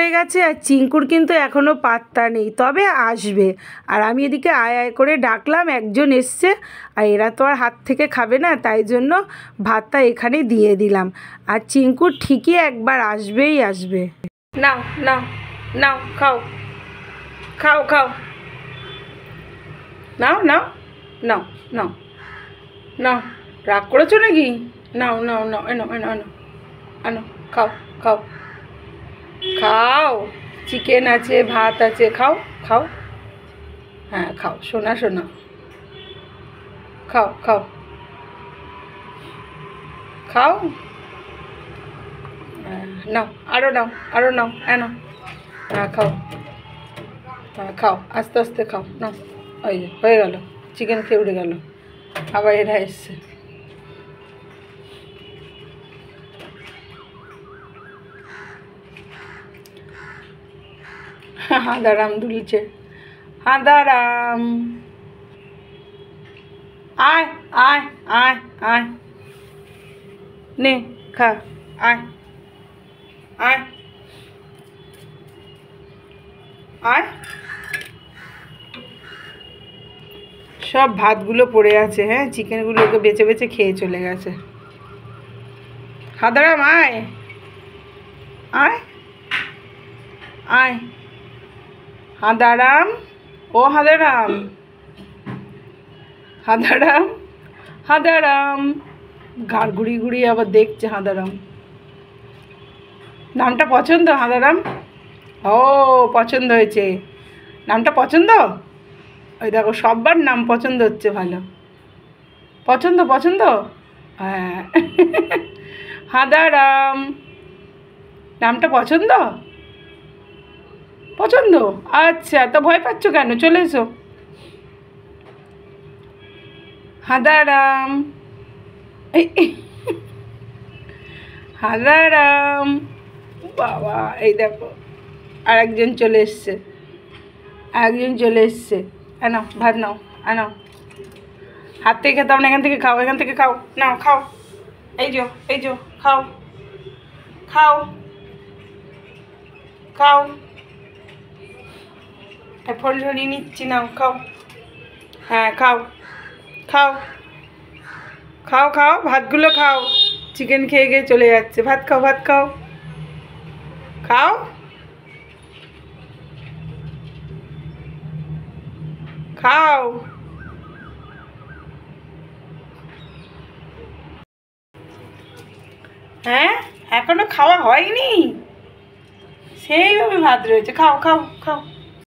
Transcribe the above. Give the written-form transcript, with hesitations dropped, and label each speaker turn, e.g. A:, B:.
A: হয়ে গেছে আর চিঙ্কুর কিন্তু এখনও পাত্তা নেই, তবে আসবে। আর আমি এদিকে আয় আয় করে ডাকলাম, একজন এসছে, আর এরা তো আর হাত থেকে খাবে না, তাই জন্য ভাতটা এখানে দিয়ে দিলাম। আর চিঙ্কুর ঠিকই একবার আসবেই আসবে। নাও নাও নাও, খাও খাও খাও, নাও নাও নাও নাও নাও, রাগ করেছো নাকি? নাও নাও নাও, এনো এনো এনো এনো, খাও খাও খাও, চিকেন আছে, ভাত আছে, খাও খাও, হ্যাঁ খাও, শোনা শোনা, খাও খাও খাও, নাও আরও নাও, আরও নাও, এনো, হ্যাঁ খাও, হ্যাঁ খাও, আস্তে আস্তে খাও, নাও। ওই যে হয়ে গেল, চিকেন খেয়ে উঠে গেল, আবার এরা এসছে। হাঁদারাম দুলছে, হাঁদারাম, আয় আয় আয় আয়, নে খা, আয় আয় আয়। সব ভাতগুলো পড়ে আছে, হ্যাঁ চিকেনগুলোকে বেছে বেছে খেয়ে চলে গেছে। হাঁদারাম আয় আয় আয়, হাঁদারাম, ও হাঁদারাম, হাঁদারাম, হাঁদারাম, ঘাড় ঘুরিয়ে ঘুরিয়ে আবার দেখছে হাঁদারাম। নামটা পছন্দ হাঁদারাম? ও পছন্দ হয়েছে, নামটা পছন্দ। ওই দেখো সববার নাম পছন্দ হচ্ছে, ভালো, পছন্দ পছন্দ, হ্যাঁ। হাঁদারাম, নামটা পছন্দ, পছন্দ, আচ্ছা তো ভয় পাচ্ছ কেন, চলে এসো। হাঁদারাম, হাঁদারাম, বাবা এই দেখো আর একজন চলে এসছে, আরেকজন চলে এসছে, নাও ভাত নাও, নাও, হাত থেকে খেতাম না, এখান থেকে খাও, এখান থেকে খাও, নাও খাও, এই যো এই যো, খাও খাও খাও, ফোন ঝরিয়ে নিচ্ছি, নাও খাও, হ্যাঁ খাও খাও খাও খাও, ভাতগুলো খাও, চিকেন খেয়ে খেয়ে চলে যাচ্ছে, ভাত খাও ভাত খাও খাও, খাও, হ্যাঁ এখনো খাওয়া হয়নি, সেইভাবে ভাত রয়েছে, খাও খাও খাও।